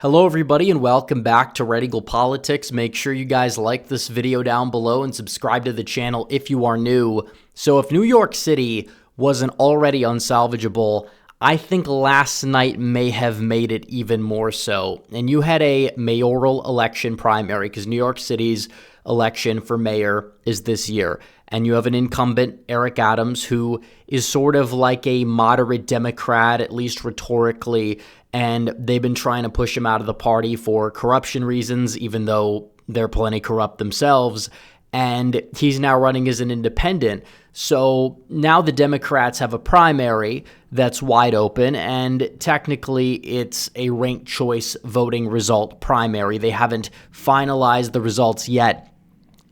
Hello everybody and welcome back to Red Eagle Politics. Make sure you guys like this video down below and subscribe to the channel if you are new. So if New York City wasn't already unsalvageable, I think last night may have made it even more so. And you had a mayoral election primary because New York City's election for mayor is this year. And you have an incumbent, Eric Adams, who is sort of like a moderate Democrat, at least rhetorically, and they've been trying to push him out of the party for corruption reasons, even though they're plenty corrupt themselves. And he's now running as an independent. So now the Democrats have a primary that's wide open, and technically it's a ranked choice voting result primary. They haven't finalized the results yet,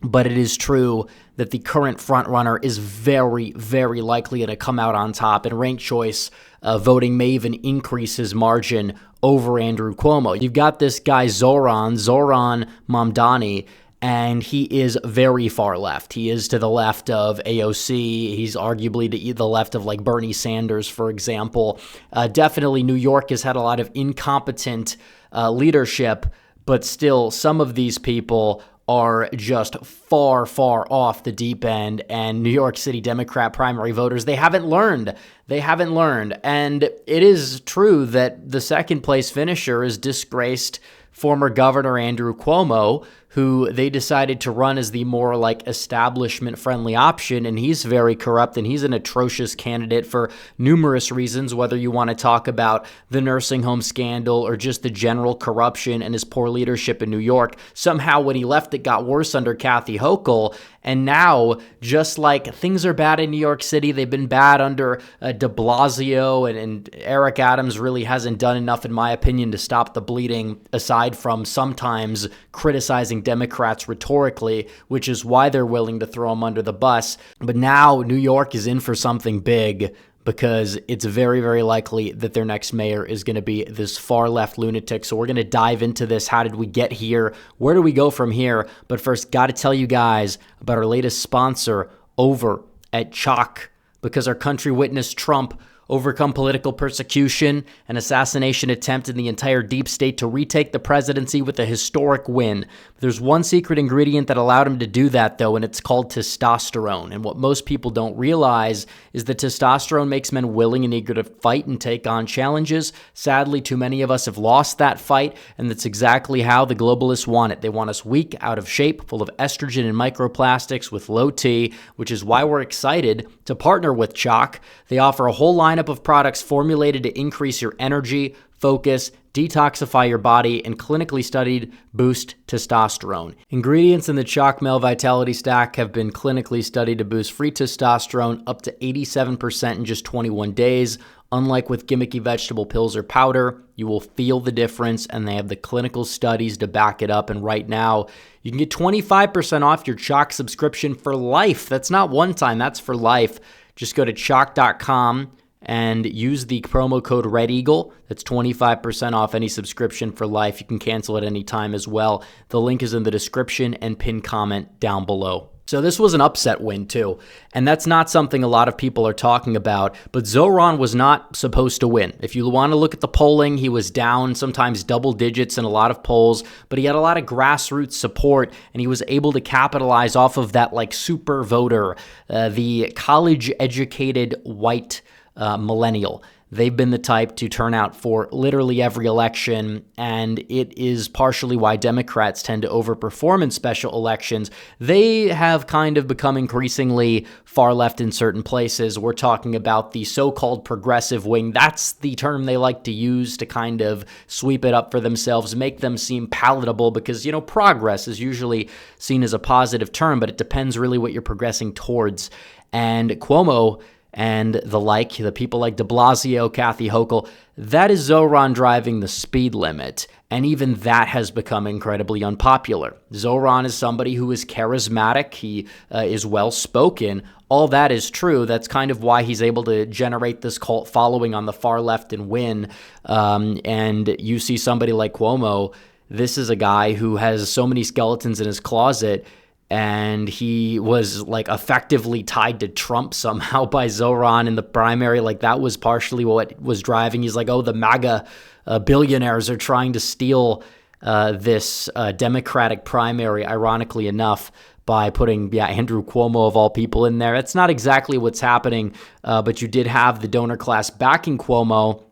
but it is true that the current frontrunner is very, very likely to come out on top. And ranked choice voting may even increase his margin over Andrew Cuomo. You've got this guy Zohran Mamdani, and he is very far left. He is to the left of AOC. He's arguably to the left of like Bernie Sanders, for example. Definitely New York has had a lot of incompetent leadership, but still some of these people are just far, far off the deep end, and New York City Democrat primary voters, they haven't learned. And it is true that the second place finisher is disgraced former Governor Andrew Cuomo, who they decided to run as the more like establishment-friendly option, and he's very corrupt, and he's an atrocious candidate for numerous reasons, whether you want to talk about the nursing home scandal or just the general corruption and his poor leadership in New York. Somehow when he left, it got worse under Kathy Hochul, and now, just like things are bad in New York City, they've been bad under de Blasio, and Eric Adams really hasn't done enough, in my opinion, to stop the bleeding, aside from sometimes criticizing Democrats rhetorically, which is why they're willing to throw him under the bus. But now New York is in for something big, because it's very, very likely that their next mayor is going to be this far-left lunatic. So we're going to dive into this. How did we get here? Where do we go from here? But first, got to tell you guys about our latest sponsor over at Chalk, because our country witnessed Trump overcome political persecution, an assassination attempt in the entire deep state to retake the presidency with a historic win. There's one secret ingredient that allowed him to do that, though, and it's called testosterone. And what most people don't realize is that testosterone makes men willing and eager to fight and take on challenges. Sadly, too many of us have lost that fight, and that's exactly how the globalists want it. They want us weak, out of shape, full of estrogen and microplastics with low T, which is why we're excited to partner with Chalk. They offer a whole lineup of products formulated to increase your energy, focus, detoxify your body, and clinically studied boost testosterone. Ingredients in the Chalk Male Vitality Stack have been clinically studied to boost free testosterone up to 87% in just 21 days. Unlike with gimmicky vegetable pills or powder, you will feel the difference, and they have the clinical studies to back it up. And right now, you can get 25% off your Chalk subscription for life. That's not one time, that's for life. Just go to chalk.com and use the promo code REDEAGLE. That's 25% off any subscription for life. You can cancel at any time as well. The link is in the description and pinned comment down below. So this was an upset win too, and that's not something a lot of people are talking about, but Zohran was not supposed to win. If you want to look at the polling, he was down sometimes double digits in a lot of polls, but he had a lot of grassroots support, and he was able to capitalize off of that like super voter, the college-educated white millennial. They've been the type to turn out for literally every election, and it is partially why Democrats tend to overperform in special elections. They have kind of become increasingly far left in certain places. We're talking about the so-called progressive wing. That's the term they like to use to kind of sweep it up for themselves, make them seem palatable, because, you know, progress is usually seen as a positive term, but it depends really what you're progressing towards. And Cuomo and the people like de Blasio, Kathy Hochul, that is Zohran driving the speed limit. And even that has become incredibly unpopular. Zohran is somebody who is charismatic. He is well-spoken. All that is true. That's kind of why he's able to generate this cult following on the far left and win. And you see somebody like Cuomo, this is a guy who has so many skeletons in his closet, and he was like effectively tied to Trump somehow by Zohran in the primary. Like that was partially what was driving. He's like, oh, the MAGA billionaires are trying to steal this Democratic primary, ironically enough, by putting, Andrew Cuomo of all people in there. That's not exactly what's happening, but you did have the donor class backing Cuomo,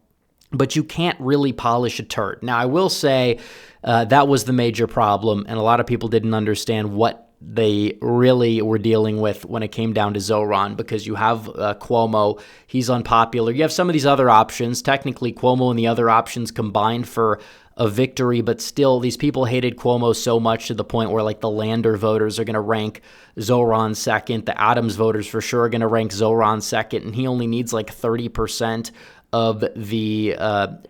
but you can't really polish a turd. Now, I will say that was the major problem, and a lot of people didn't understand what they really were dealing with when it came down to Zohran, because you have Cuomo, he's unpopular. You have some of these other options. Technically, Cuomo and the other options combined for a victory, but still, these people hated Cuomo so much to the point where, like, the Lander voters are going to rank Zohran second. The Adams voters for sure are going to rank Zohran second, and he only needs like 30% of the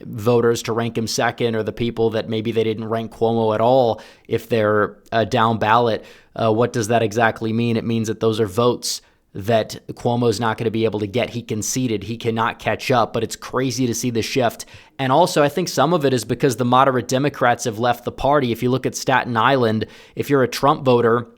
voters to rank him second, or the people that maybe they didn't rank Cuomo at all if they're down ballot. What does that exactly mean? It means that those are votes that Cuomo's not going to be able to get. He conceded. He cannot catch up, but it's crazy to see the shift. And also, I think some of it is because the moderate Democrats have left the party. If you look at Staten Island, if you're a Trump voter,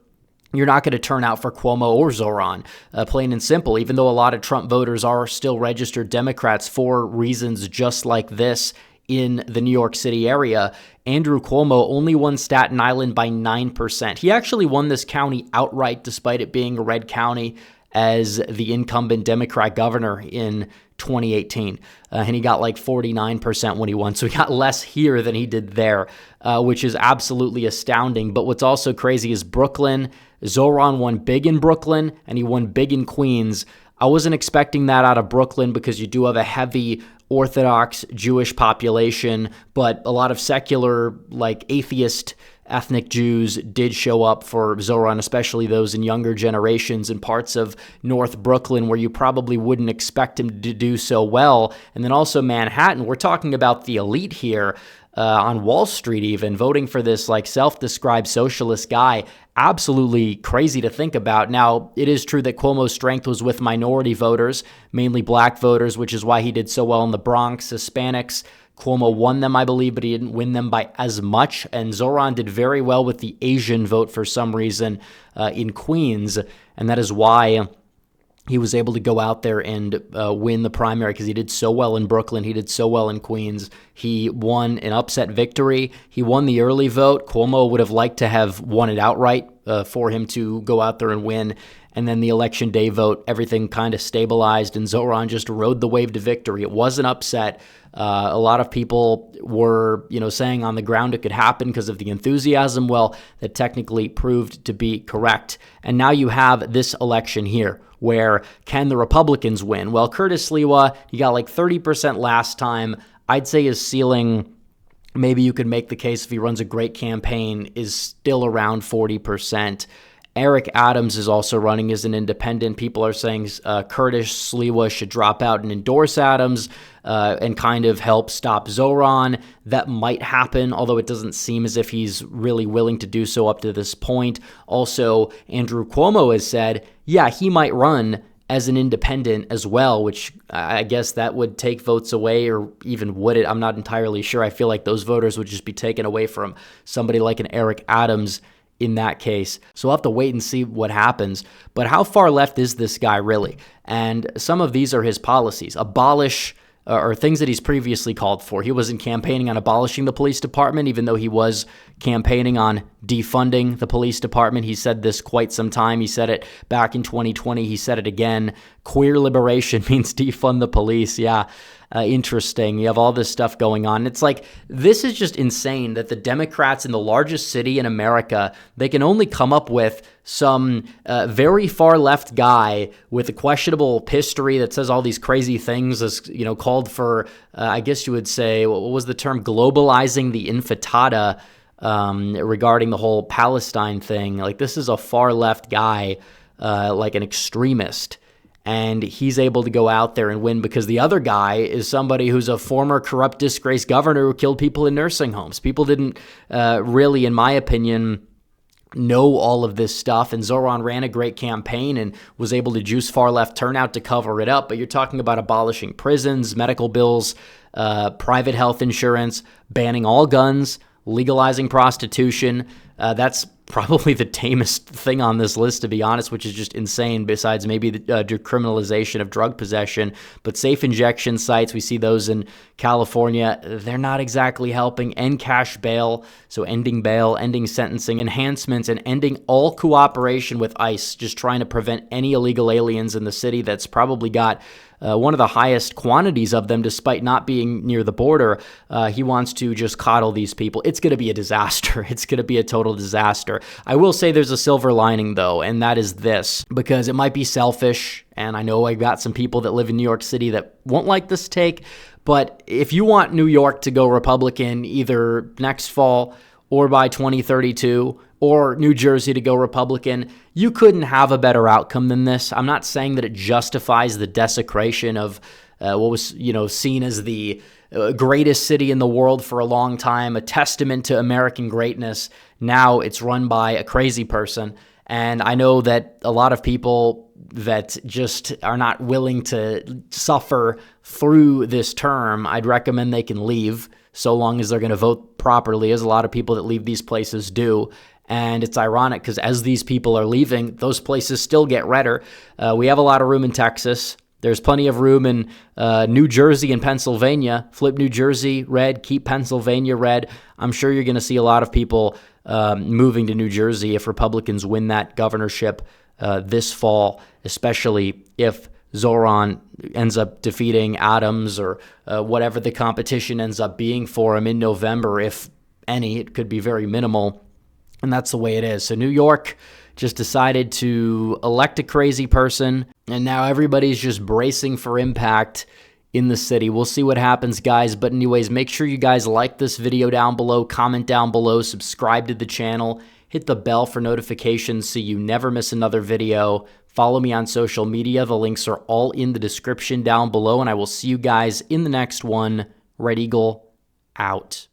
you're not going to turn out for Cuomo or Zohran, plain and simple, even though a lot of Trump voters are still registered Democrats for reasons just like this in the New York City area. Andrew Cuomo only won Staten Island by 9%. He actually won this county outright, despite it being a red county, as the incumbent Democrat governor in 2018. And he got like 49% when he won. So he got less here than he did there, which is absolutely astounding. But what's also crazy is Brooklyn. Zohran won big in Brooklyn, and he won big in Queens. I wasn't expecting that out of Brooklyn because you do have a heavy Orthodox Jewish population, but a lot of secular, like atheist ethnic Jews did show up for Zohran, especially those in younger generations in parts of North Brooklyn where you probably wouldn't expect him to do so well. And then also Manhattan. We're talking about the elite here on Wall Street even, voting for this like self-described socialist guy. Absolutely crazy to think about. Now, it is true that Cuomo's strength was with minority voters, mainly black voters, which is why he did so well in the Bronx. Hispanics, Cuomo won them, I believe, but he didn't win them by as much. And Zohran did very well with the Asian vote for some reason in Queens, and that is why he was able to go out there and win the primary, because he did so well in Brooklyn. He did so well in Queens. He won an upset victory. He won the early vote. Cuomo would have liked to have won it outright for him to go out there and win. And then the election day vote, everything kind of stabilized, and Zohran just rode the wave to victory. It was an upset. A lot of people were, saying on the ground it could happen because of the enthusiasm. Well, that technically proved to be correct. And now you have this election here, where can the Republicans win? Well, Curtis Sliwa, he got like 30% last time. I'd say his ceiling, maybe you could make the case if he runs a great campaign, is still around 40%. Eric Adams is also running as an independent. People are saying Curtis Sliwa should drop out and endorse Adams and kind of help stop Zohran. That might happen, although it doesn't seem as if he's really willing to do so up to this point. Also, Andrew Cuomo has said, he might run as an independent as well, which I guess that would take votes away, or even would it? I'm not entirely sure. I feel like those voters would just be taken away from somebody like an Eric Adams in that case. So we'll have to wait and see what happens. But how far left is this guy really? And some of these are his policies. Abolish, or things that he's previously called for. He wasn't campaigning on abolishing the police department, even though he was campaigning on defunding the police department. He said this quite some time. He said it back in 2020. He said it again. Queer liberation means defund the police. Interesting. You have all this stuff going on. It's like, this is just insane that the Democrats in the largest city in America, they can only come up with some very far left guy with a questionable history that says all these crazy things, as called for, I guess you would say, what was the term, globalizing the intifada regarding the whole Palestine thing. Like, this is a far left guy, like an extremist. And he's able to go out there and win because the other guy is somebody who's a former corrupt, disgraced governor who killed people in nursing homes. People didn't really, in my opinion, know all of this stuff. And Zohran ran a great campaign and was able to juice far left turnout to cover it up. But you're talking about abolishing prisons, medical bills, private health insurance, banning all guns, legalizing prostitution. That's probably the tamest thing on this list, to be honest, which is just insane, besides maybe the decriminalization of drug possession. But safe injection sites, we see those in California. They're not exactly helping. End cash bail, so ending bail, ending sentencing, enhancements, and ending all cooperation with ICE, just trying to prevent any illegal aliens in the city that's probably got one of the highest quantities of them, despite not being near the border. He wants to just coddle these people. It's going to be a disaster. It's going to be a total disaster. I will say there's a silver lining, though, and that is this, because it might be selfish, and I know I got some people that live in New York City that won't like this take, but if you want New York to go Republican either next fall or by 2032, or New Jersey to go Republican, you couldn't have a better outcome than this. I'm not saying that it justifies the desecration of what was, seen as the greatest city in the world for a long time, a testament to American greatness. Now it's run by a crazy person. And I know that a lot of people that just are not willing to suffer through this term, I'd recommend they can leave, so long as they're going to vote properly, as a lot of people that leave these places do. And it's ironic because as these people are leaving, those places still get redder. We have a lot of room in Texas. There's plenty of room in New Jersey and Pennsylvania. Flip New Jersey red, keep Pennsylvania red. I'm sure you're going to see a lot of people moving to New Jersey if Republicans win that governorship this fall, especially if Zohran ends up defeating Adams or whatever the competition ends up being for him in November, if any. It could be very minimal. And that's the way it is. So New York just decided to elect a crazy person, and now everybody's just bracing for impact in the city. We'll see what happens, guys. But anyways, make sure you guys like this video down below, comment down below, subscribe to the channel, hit the bell for notifications so you never miss another video. Follow me on social media. The links are all in the description down below, and I will see you guys in the next one. Red Eagle out.